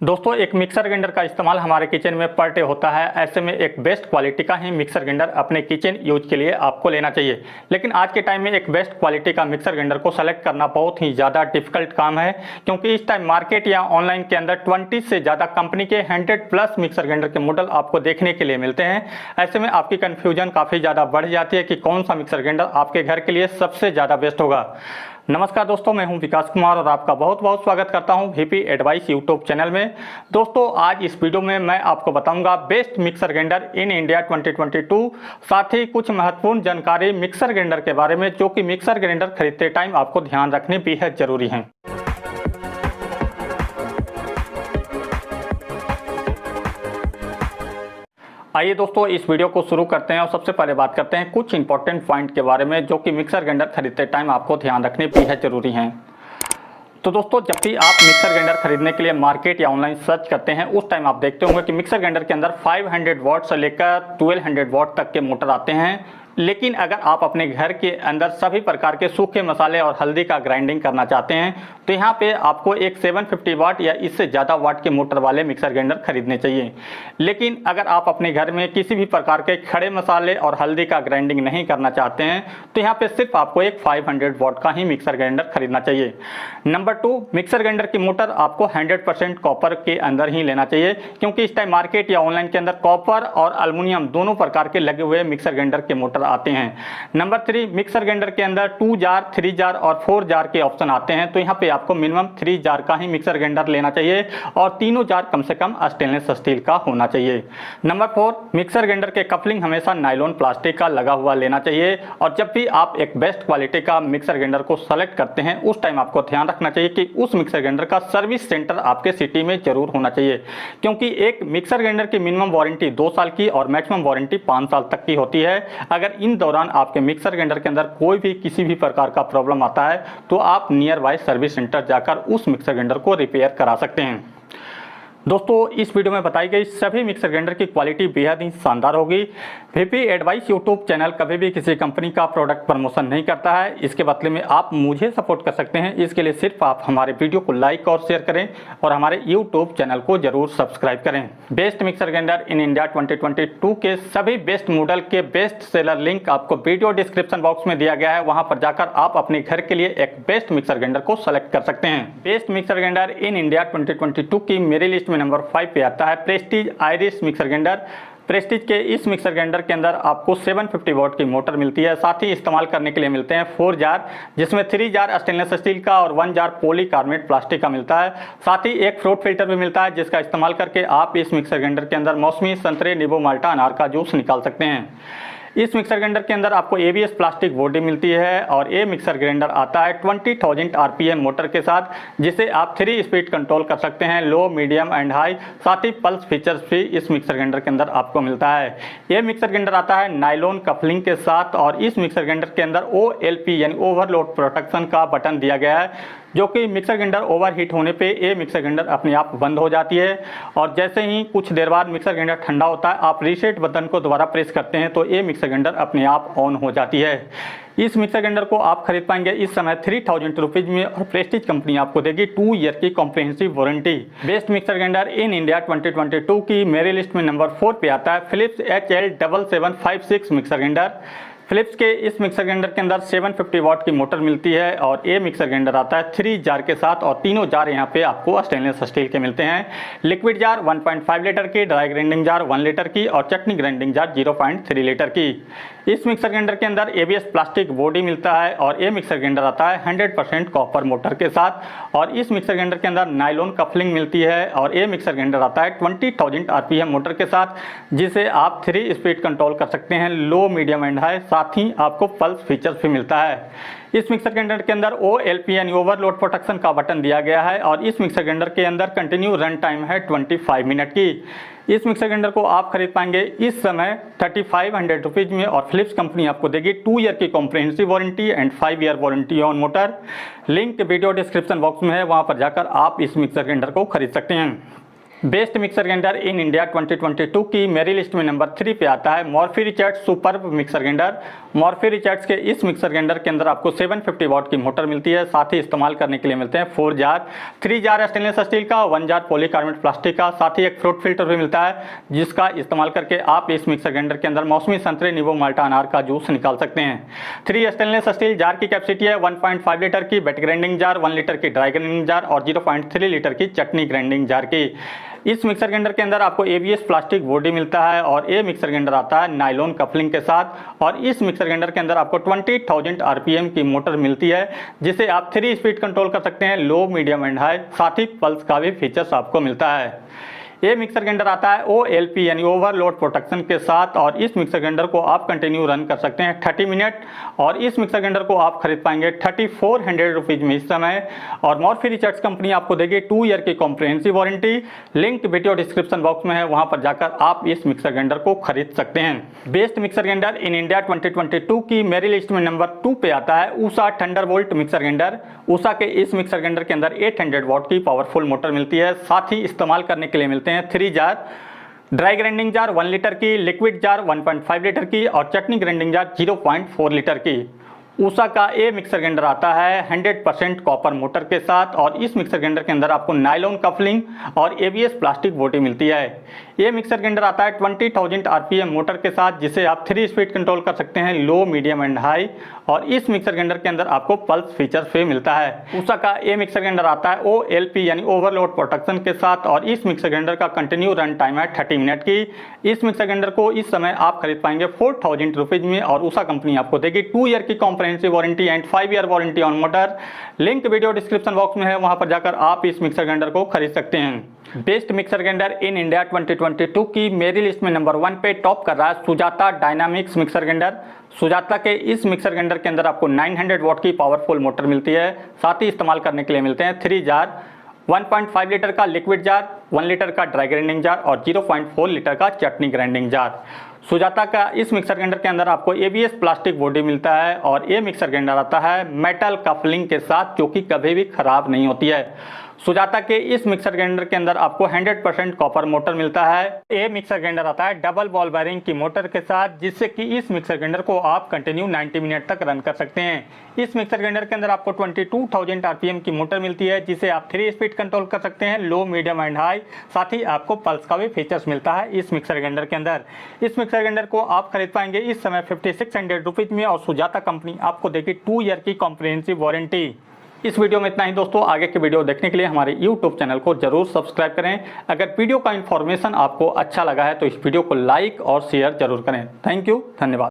दोस्तों एक mixer grinder का इस्तेमाल हमारे किचन में पर डे होता है। ऐसे में एक बेस्ट क्वालिटी का ही मिक्सर ग्राइंडर अपने किचन यूज के लिए आपको लेना चाहिए। लेकिन आज के टाइम में एक बेस्ट क्वालिटी का मिक्सर ग्राइंडर को सेलेक्ट करना बहुत ही ज़्यादा डिफिकल्ट काम है, क्योंकि इस टाइम मार्केट या ऑनलाइन के अंदर 20 से ज़्यादा कंपनी के 100+ मिक्सर ग्राइंडर के मॉडल आपको देखने के लिए मिलते हैं। ऐसे में आपकी कन्फ्यूजन काफ़ी ज़्यादा बढ़ जाती है कि कौन सा मिक्सर ग्राइंडर आपके घर के लिए सबसे ज़्यादा बेस्ट होगा। नमस्कार दोस्तों, मैं हूं विकास कुमार और आपका बहुत बहुत स्वागत करता हूं वीपी एडवाइस यूट्यूब चैनल में। दोस्तों आज इस वीडियो में मैं आपको बताऊंगा best mixer grinder in India 2022, साथ ही कुछ महत्वपूर्ण जानकारी मिक्सर ग्राइंडर के बारे में जो कि मिक्सर ग्राइंडर खरीदते टाइम आपको ध्यान रखने बेहद जरूरी हैं। आइए दोस्तों इस वीडियो को शुरू करते हैं और सबसे पहले बात करते हैं कुछ इंपॉर्टेंट पॉइंट के बारे में जो कि मिक्सर ग्राइंडर खरीदते टाइम आपको ध्यान रखने बेहद जरूरी हैं। तो दोस्तों जब भी आप मिक्सर ग्राइंडर खरीदने के लिए मार्केट या ऑनलाइन सर्च करते हैं उस टाइम आप देखते होंगे कि मिक्सर ग्राइंडर के अंदर 500 वॉट से लेकर 1200 वॉट तक के मोटर आते हैं। लेकिन अगर आप अपने घर के अंदर सभी प्रकार के सूखे मसाले और हल्दी का ग्राइंडिंग करना चाहते हैं तो यहाँ पे आपको एक 750 वाट या इससे ज़्यादा वाट के मोटर वाले मिक्सर ग्राइंडर खरीदने चाहिए। लेकिन अगर आप अपने घर में किसी भी प्रकार के खड़े मसाले और हल्दी का ग्राइंडिंग नहीं करना चाहते हैं तो यहाँ पे सिर्फ आपको एक 500 वाट का ही मिक्सर ग्राइंडर खरीदना चाहिए। नंबर 2, मिक्सर ग्राइंडर की मोटर आपको 100% कॉपर के अंदर ही लेना चाहिए, क्योंकि इस टाइम मार्केट या ऑनलाइन के अंदर कॉपर और एल्युमिनियम दोनों प्रकार के लगे हुए मिक्सर ग्राइंडर के मोटर आते हैं। नंबर 3, मिक्सर ग्राइंडर के अंदर 2 जार, 3 जार और 4 जार के ऑप्शन आते हैं, तो यहाँ पे आपको मिनिमम 3 जार का ही मिक्सर ग्राइंडर लेना चाहिए और तीनों जार कम से कम स्टेनलेस स्टील का होना चाहिए। नंबर 4, मिक्सर ग्राइंडर के कपलिंग हमेशा नायलॉन प्लास्टिक का लगा हुआ लेना चाहिए। और जब भी आप एक बेस्ट क्वालिटी का मिक्सर ग्राइंडर को सेलेक्ट करते हैं उस टाइम आपको ध्यान रखना चाहिए कि उस मिक्सर ग्राइंडर का सर्विस सेंटर आपके सिटी में जरूर होना चाहिए, क्योंकि एक मिक्सर ग्राइंडर की मिनिमम वारंटी 2 साल की और मैक्सिमम वारंटी 5 साल तक की होती है। अगर इन दौरान आपके मिक्सर ग्राइंडर के अंदर कोई भी किसी भी प्रकार का प्रॉब्लम आता है तो आप नियर बाय सर्विस सेंटर जाकर उस मिक्सर ग्राइंडर को रिपेयर करा सकते हैं। दोस्तों इस वीडियो में बताई गई सभी मिक्सर ग्राइंडर की क्वालिटी बेहद ही शानदार होगी। वीपी एडवाइस यूट्यूब चैनल कभी भी किसी कंपनी का प्रोडक्ट प्रमोशन नहीं करता है। इसके बदले में आप मुझे सपोर्ट कर सकते हैं। इसके लिए सिर्फ आप हमारे वीडियो को लाइक और शेयर करें और हमारे यूट्यूब चैनल को जरूर सब्सक्राइब करें। Best mixer grinder in India 2022 के सभी बेस्ट मॉडल के बेस्ट सेलर लिंक आपको वीडियो डिस्क्रिप्शन बॉक्स में दिया गया है। वहां पर जाकर आप अपने घर के लिए एक बेस्ट मिक्सर ग्राइंडर को सेलेक्ट कर सकते हैं। Best mixer grinder in India 2022 की मेरी लिस्ट नंबर 5 पे आता है Prestige iris mixer grinder. Prestige के इस मिक्सर ग्राइंडर के अंदर आपको 750 वॉट की मोटर मिलती है। साथ ही इस्तेमाल करने के लिए मिलते हैं 4 जार, जिसमें 3 जार स्टेनलेस स्टील का और 1 जार पॉलीकार्बोनेट प्लास्टिक का मिलता है। साथ ही एक फ्रूट फिल्टर भी मिलता है, जिसका इस्तेमाल करके आप इस मिक्सर ग्राइंडर के अंदर मौसमी, संतरे, नींबू, माल्टा, अनार का जूस निकाल सकते हैं। इस मिक्सर ग्राइंडर के अंदर आपको एबीएस प्लास्टिक बॉडी मिलती है और ये मिक्सर ग्राइंडर आता है 20,000 आरपीएम मोटर के साथ, जिसे आप 3 स्पीड कंट्रोल कर सकते हैं, लो, मीडियम एंड हाई। साथ ही पल्स फीचर्स भी इस मिक्सर ग्राइंडर के अंदर आपको मिलता है। ये मिक्सर ग्राइंडर आता है नायलॉन कपलिंग के साथ और इस मिक्सर ग्राइंडर के अंदर OLP यानी ओवरलोड प्रोटेक्शन का बटन दिया गया है, जो कि मिक्सर ग्राइंडर ओवरहीट होने पे ये मिक्सर ग्राइंडर अपने आप बंद हो जाती है। और जैसे ही कुछ देर बाद मिक्सर ग्राइंडर ठंडा होता है, आप रीसेट बटन को दोबारा प्रेस करते हैं तो ये मिक्सर ग्राइंडर अपने आप ऑन हो जाती है। इस मिक्सर ग्राइंडर को आप खरीद पाएंगे इस समय 3000 रुपीज में और प्रेस्टीज कंपनी आपको देगी 2 ईयर की comprehensive warranty. Best mixer grinder in India 2022 की मेरी लिस्ट में नंबर 4 पे आता है Philips HL7756 mixer grinder. Philips के इस मिक्सर ग्राइंडर के अंदर 750 वॉट की मोटर मिलती है और ये मिक्सर ग्राइंडर आता है 3 जार के साथ और तीनों जार यहाँ पे आपको स्टेनलेस स्टील के मिलते हैं। लिक्विड जार 1.5 लीटर की, ड्राई ग्राइंडिंग जार 1 लीटर की और चटनी ग्राइंडिंग जार 0.3 लीटर की। इस मिक्सर ग्राइंडर के अंदर एबीएस प्लास्टिक बॉडी मिलता है और ये मिक्सर ग्राइंडर आता है 100% कॉपर मोटर के साथ और इस मिक्सर ग्राइंडर के अंदर नायलॉन कपलिंग मिलती है और ये मिक्सर ग्राइंडर आता है 20,000 आरपीएम मोटर के साथ, जिसे आप 3 स्पीड कंट्रोल कर सकते हैं, लो, मीडियम एंड हाई। साथ ही आपको पल्स फीचर्स भी मिलता है। इस मिक्सर ग्राइंडर के अंदर OLP यानी ओवरलोड प्रोटेक्शन का बटन दिया गया है और इस मिक्सर ग्राइंडर के अंदर कंटिन्यू रन टाइम है 25 मिनट की। इस मिक्सर ग्राइंडर को आप खरीद पाएंगे इस समय 3500 रुपीज में और फिलिप्स कंपनी आपको देगी 2 ईयर की comprehensive warranty and 5 year warranty on motor. Link video description box में है, वहां पर जाकर आप इस मिक्सर ग्राइंडर को खरीद सकते हैं। Best mixer grinder in India 2022 की मेरी लिस्ट में नंबर 3 पे आता है Morphy Richards super mixer grinder. Morphy Richards के इस मिक्सर ग्राइंडर के अंदर आपको 750 वाट की मोटर मिलती है। साथ ही इस्तेमाल करने के लिए मिलते हैं 4 जार, 3 जार स्टेनलेस स्टील का, 1 जार पॉलीकार्बोनेट प्लास्टिक का। साथ ही एक फ्रूट फिल्टर भी मिलता है जिसका इस्तेमाल करके आप इस मिक्सर ग्राइंडर के अंदर मौसमी संतरे, नींबू, माल्टा, अनार का जूस निकाल सकते हैं। 3 स्टेनलेस स्टील जार की कैपेसिटी है 1.5 लीटर की वेट ग्राइंडिंग जार, 1 लीटर की ड्राई ग्राइंडिंग जार और 0.3 लीटर की चटनी ग्राइंडिंग जार की। इस मिक्सर ग्राइंडर के अंदर आपको ABS प्लास्टिक बॉडी मिलता है और ये मिक्सर ग्राइंडर आता है नायलॉन कपलिंग के साथ। और इस मिक्सर ग्राइंडर के अंदर आपको 20,000 RPM की मोटर मिलती है जिसे आप 3 स्पीड कंट्रोल कर सकते हैं, लो, मीडियम एंड हाई। साथ ही पल्स का भी फीचर्स आपको मिलता है। ये मिक्सर ग्राइंडर आता है OLP यानी ओवरलोड प्रोटेक्शन के साथ और इस मिक्सर ग्राइंडर को आप कंटिन्यू रन कर सकते हैं 30 मिनट। और इस मिक्सर ग्राइंडर को आप खरीद पाएंगे 3400 रुपीज में इस समय। और मॉर्फी रिचर्ड्स कंपनी आपको देगी 2 ईयर की comprehensive warranty. Link video description box में है, वहां पर जाकर आप इस मिक्सर ग्राइंडर को खरीद सकते हैं। Best mixer grinder in India 2022 की मेरी लिस्ट में नंबर 2 पे आता है Usha Thunderbolt mixer grinder. Usha के इस मिक्सर ग्राइंडर के अंदर 800 वाट की पावरफुल मोटर मिलती है। साथ ही इस्तेमाल करने के लिए मिलते हैं 3 jar, dry grinding jar 1 litre की, लिक्विड जार 1.5 लीटर की और चटनी ग्राइंडिंग जार 0.4 लीटर की। ऊषा का ये मिक्सर ग्राइंडर आता है 100% कॉपर मोटर के साथ और इस मिक्सर ग्राइंडर के अंदर आपको नायलॉन कपलिंग और ABS प्लास्टिक बॉडी मिलती है। ये मिक्सर ग्राइंडर आता है 20,000 RPM मोटर के साथ जिसे आप 3 स्पीड कंट्रोल कर सकते हैं, लो, मीडियम एंड हाई। और इस मिक्सर ग्राइंडर के अंदर आपको पल्स फीचर भी मिलता है। ऊषा का ये मिक्सर ग्राइंडर आता है OLP यानी ओवरलोड प्रोटेक्शन के साथ और इस मिक्सर ग्राइंडर का कंटिन्यू रन टाइम है 30 मिनट की। इस मिक्सर ग्राइंडर को इस समय आप खरीद पाएंगे 4000 रुपीज में और ऊषा कंपनी आपको देगी 2 ईयर की comprehensive warranty and 5 year warranty on motor. Link video description box में है, वहां पर जाकर आप इस मिक्सर ग्राइंडर को खरीद सकते हैं। Best mixer grinder in India 2022 की मेरी लिस्ट में नंबर 1 पे टॉप कर रहा है Sujata dynamics mixer grinder. Sujata के इस मिक्सर ग्राइंडर के अंदर आपको 900 वाट की पावरफुल मोटर मिलती है। साथ ही इस्तेमाल करने के लिए मिलते हैं 3 जार, 1.5 लीटर का लिक्विड जार, 1 लीटर का ड्राई ग्राइंडिंग जार और 0.4 लीटर का चटनी ग्राइंडिंग जार। सुजाता का इस मिक्सर ग्राइंडर के अंदर आपको ABS प्लास्टिक बॉडी मिलता है और ये मिक्सर ग्राइंडर आता है मेटल कपलिंग के साथ जो कि कभी भी खराब नहीं होती है। सुजाता के इस मिक्सर ग्राइंडर के अंदर आपको 100% कॉपर मोटर मिलता है। ये मिक्सर ग्राइंडर आता है डबल बॉल बेयरिंग की मोटर के साथ जिससे कि इस मिक्सर ग्राइंडर को आप कंटिन्यू 90 मिनट तक रन कर सकते हैं। इस मिक्सर ग्राइंडर के अंदर आपको 22,000 RPM की मोटर मिलती है जिसे आप 3 स्पीड कंट्रोल कर सकते हैं, लो, मीडियम एंड हाई। साथ ही आपको पल्स का भी फीचर्स मिलता है इस मिक्सर ग्राइंडर के अंदर। इस मिक्सर ग्राइंडर को आप खरीद पाएंगे इस समय 5600 रुपीज में और सुजाता कंपनी आपको देगी 2 ईयर की कॉम्प्रिहेंसिव वारंटी। इस वीडियो में इतना ही दोस्तों। आगे के वीडियो देखने के लिए हमारे YouTube चैनल को जरूर सब्सक्राइब करें। अगर वीडियो का इन्फॉर्मेशन आपको अच्छा लगा है तो इस वीडियो को लाइक और शेयर जरूर करें। थैंक यू, धन्यवाद।